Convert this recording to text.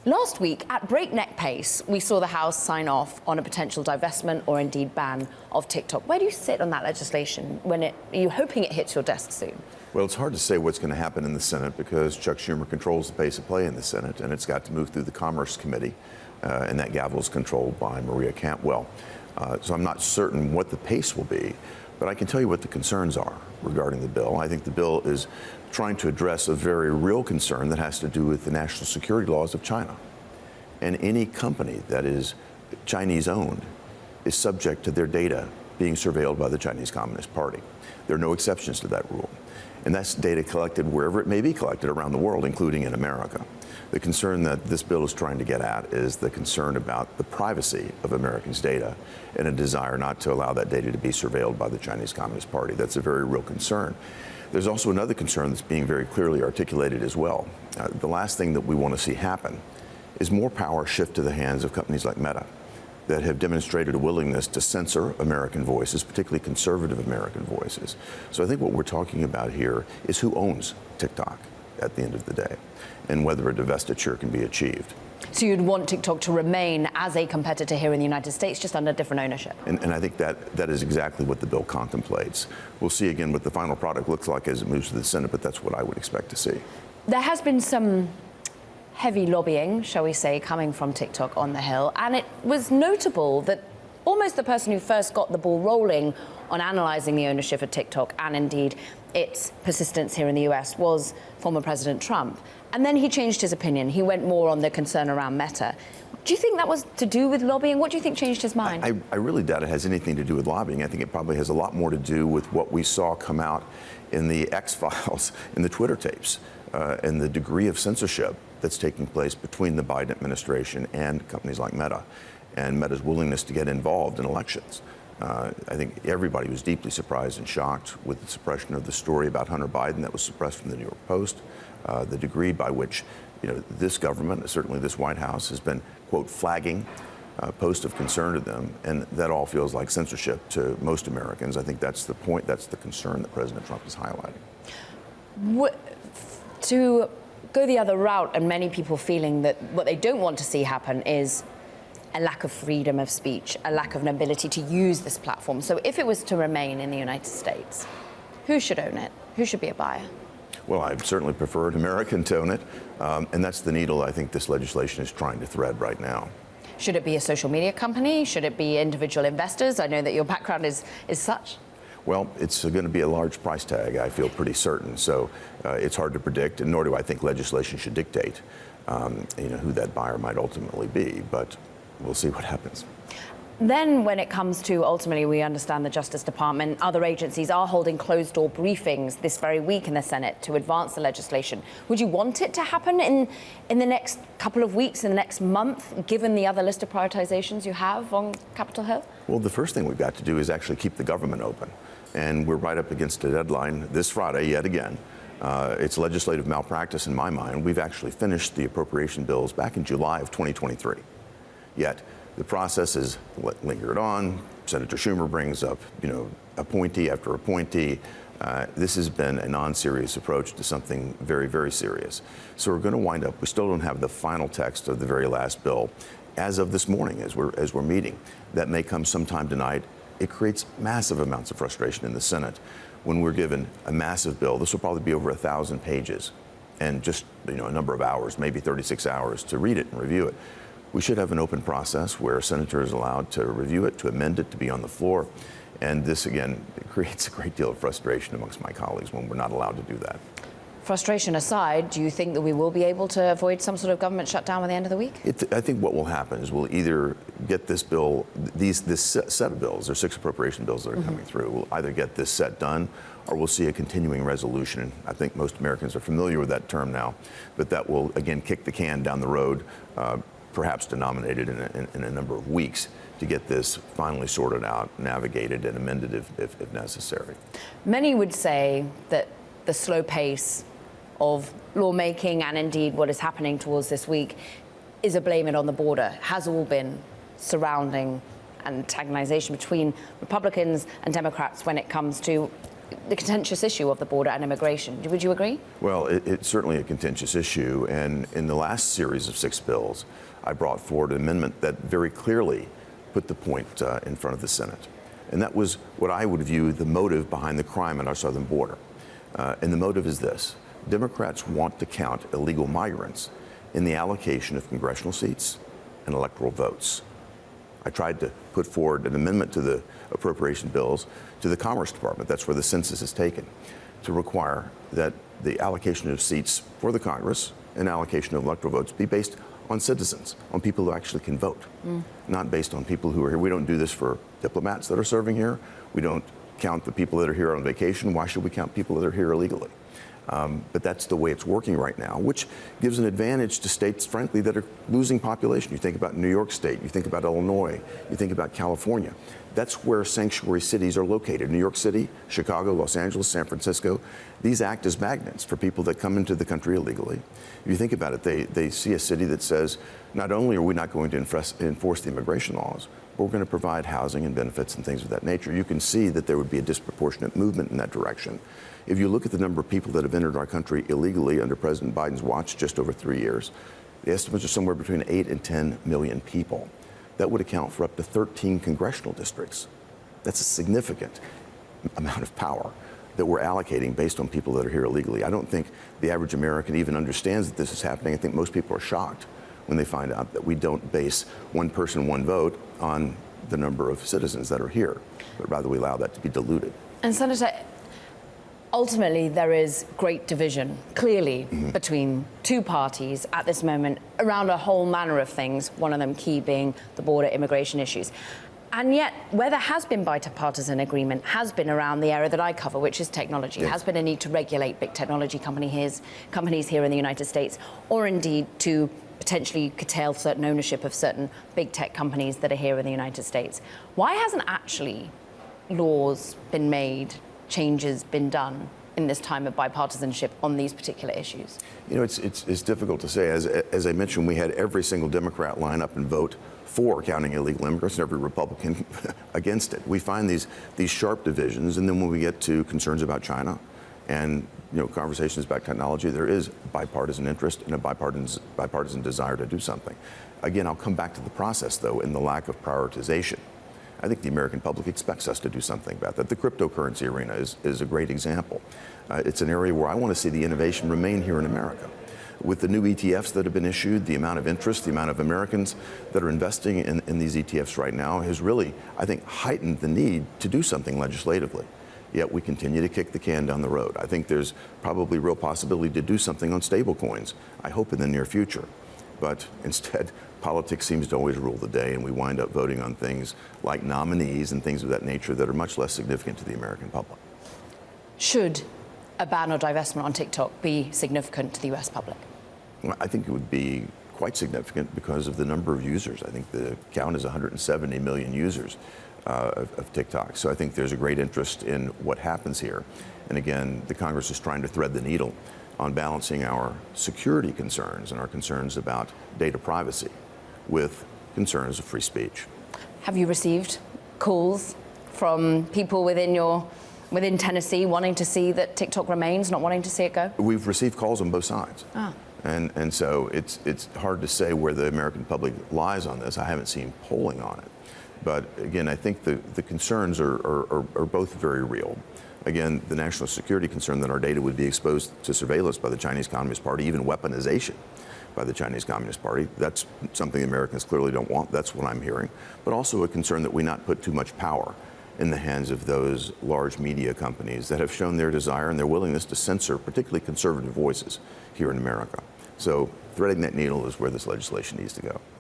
Last week, at breakneck pace, we saw the House sign off on a potential divestment or indeed ban of TikTok. Where do you sit on that legislation? Are you hoping it hits your desk soon? Well, it's hard to say what's going to happen in the Senate because Chuck Schumer controls the pace of play in the Senate, and it's got to move through the Commerce Committee, and that gavel is controlled by Maria Cantwell. So I'm not certain what the pace will be, but I can tell you what the concerns are regarding the bill. I think the bill is trying to address a very real concern that has to do with the national security laws of China. And any company that is Chinese-owned is subject to their data being surveilled by the Chinese Communist Party. There are no exceptions to that rule. And that's data collected wherever it may be collected around the world, including in America. The concern that this bill is trying to get at is the concern about the privacy of Americans' data and a desire not to allow that data to be surveilled by the Chinese Communist Party. That's a very real concern. There's also another concern that's being very clearly articulated as well. The last thing that we want to see happen is more power shift to the hands of companies like Meta that have demonstrated a willingness to censor American voices, particularly conservative American voices. So I think what we're talking about here is who owns TikTok at the end of the day and whether a divestiture can be achieved. So you'd want TikTok to remain as a competitor here in the United States, just under different ownership? And I think that is exactly what the bill contemplates. We'll see again what the final product looks like as it moves to the Senate, but that's what I would expect to see. There has been some heavy lobbying, shall we say, coming from TikTok on the Hill, and it was notable that almost the person who first got the ball rolling on analysing the ownership of TikTok and indeed its persistence here in the US was former President Trump. And then he changed his opinion. He went more on the concern around Meta. Do you think that was to do with lobbying? What do you think changed his mind? I really doubt it has anything to do with lobbying. I think it probably has a lot more to do with what we saw come out in the X-Files, in the Twitter tapes, and the degree of censorship that's taking place between the Biden administration and companies like Meta, and Meta's willingness to get involved in elections. I think everybody was deeply surprised and shocked with the suppression of the story about Hunter Biden that was suppressed from the New York Post, the degree by which this government, certainly this White House, has been, quote, flagging posts of concern to them, and that all feels like censorship to most Americans. I think that's the point, that's the concern that President Trump is highlighting. To go the other route, and many people feeling that what they don't want to see happen is a lack of freedom of speech, a lack of an ability to use this platform. So if it was to remain in the United States, who should own it? Who should be a buyer? Well, I'd certainly prefer an American to own it, and that's the needle I think this legislation is trying to thread right now. Should it be a social media company? Should it be individual investors? I know that your background is such. Well, it's going to be a large price tag, I feel pretty certain. So it's hard to predict, and nor do I think legislation should dictate who that buyer might ultimately be. But we'll see what happens. Then when it comes to, ultimately, we understand the Justice Department, other agencies are holding closed-door briefings this very week in the Senate to advance the legislation. Would you want it to happen in the next couple of weeks, in the next month, given the other list of prioritizations you have on Capitol Hill? Well, the first thing we've got to do is actually keep the government open. And we're right up against a deadline this Friday, yet again. It's legislative malpractice in my mind. We've actually finished the appropriation bills back in July of 2023. Yet the process has lingered on. Senator Schumer brings up, appointee after appointee. This has been a non-serious approach to something very, very serious. So we're going to wind up, we still don't have the final text of the very last bill as of this morning, as we're meeting. That may come sometime tonight. It creates massive amounts of frustration in the Senate when we're given a massive bill. This will probably be over 1,000 pages and just a number of hours, maybe 36 hours to read it and review it. We should have an open process where a senator is allowed to review it, to amend it, to be on the floor. And this, again, creates a great deal of frustration amongst my colleagues when we're not allowed to do that. Frustration aside, do you think that we will be able to avoid some sort of government shutdown by the end of the week? I think what will happen is we'll either get this bill, this set of bills, there are 6 appropriation bills that are coming through, we'll either get this set done or we'll see a continuing resolution. I think most Americans are familiar with that term now, but that will, again, kick the can down the road, perhaps denominated in a number of weeks to get this finally sorted out, navigated, and amended if necessary. Many would say that the slow pace of lawmaking and indeed what is happening towards this week is a blame it on the border, has all been surrounding antagonization between Republicans and Democrats when it comes to the contentious issue of the border and immigration. Would you agree? Well, it's certainly a contentious issue, and in the last series of 6 bills, I brought forward an amendment that very clearly put the point in front of the Senate. And that was what I would view the motive behind the crime at our southern border. And the motive is this: Democrats want to count illegal migrants in the allocation of congressional seats and electoral votes. I tried to put forward an amendment to the appropriation bills to the Commerce Department, that's where the census is taken, to require that the allocation of seats for the Congress and allocation of electoral votes be based on citizens, on people who actually can vote, not based on people who are here. We don't do this for diplomats that are serving here. We don't count the people that are here on vacation. Why should we count people that are here illegally? But that's the way it's working right now, which gives an advantage to states, frankly, that are losing population. You think about New York State, you think about Illinois, you think about California. That's where sanctuary cities are located. New York City, Chicago, Los Angeles, San Francisco. These act as magnets for people that come into the country illegally. If you think about it, they see a city that says, not only are we not going to enforce the immigration laws, but we're going to provide housing and benefits and things of that nature. You can see that there would be a disproportionate movement in that direction. If you look at the number of people that have entered our country illegally under President Biden's watch, just over 3 years, the estimates are somewhere between 8 and 10 million people. That would account for up to 13 congressional districts. That's a significant amount of power that we're allocating based on people that are here illegally. I don't think the average American even understands that this is happening. I think most people are shocked when they find out that we don't base one person, one vote on the number of citizens that are here, but rather we allow that to be diluted. And Senator, ultimately, there is great division, clearly, between two parties at this moment around a whole manner of things, one of them key being the border immigration issues. And yet, where there has been bipartisan agreement has been around the area that I cover, which is technology. Yes. Has been a need to regulate big technology companies here in the United States, or indeed to potentially curtail certain ownership of certain big tech companies that are here in the United States. Why hasn't actually laws been made, changes been done in this time of bipartisanship on these particular issues? You know, it's difficult to say. As I mentioned, we had every single Democrat line up and vote for counting illegal immigrants and every Republican against it. We find these sharp divisions, and then when we get to concerns about China and conversations about technology, there is bipartisan interest and a bipartisan desire to do something. Again, I'll come back to the process, though, and the lack of prioritization. I think the American public expects us to do something about that. The cryptocurrency arena is a great example. It's an area where I want to see the innovation remain here in America. With the new ETFs that have been issued, the amount of interest, the amount of Americans that are investing in these ETFs right now has really, I think, heightened the need to do something legislatively. Yet we continue to kick the can down the road. I think there's probably real possibility to do something on stablecoins, I hope in the near future. But instead, politics seems to always rule the day, and we wind up voting on things like nominees and things of that nature that are much less significant to the American public. Should a ban or divestment on TikTok be significant to the US public? Well, I think it would be quite significant because of the number of users. I think the count is 170 million users of TikTok. So I think there's a great interest in what happens here. And again, the Congress is trying to thread the needle on balancing our security concerns and our concerns about data privacy with concerns of free speech. Have you received calls from people within Tennessee wanting to see that TikTok remains, not wanting to see it go? We've received calls on both sides. Ah. And so it's hard to say where the American public lies on this. I haven't seen polling on it. But again, I think the concerns are both very real. Again, the national security concern that our data would be exposed to surveillance by the Chinese Communist Party, even weaponization by the Chinese Communist Party. That's something Americans clearly don't want. That's what I'm hearing. But also a concern that we not put too much power in the hands of those large media companies that have shown their desire and their willingness to censor particularly conservative voices here in America. So threading that needle is where this legislation needs to go.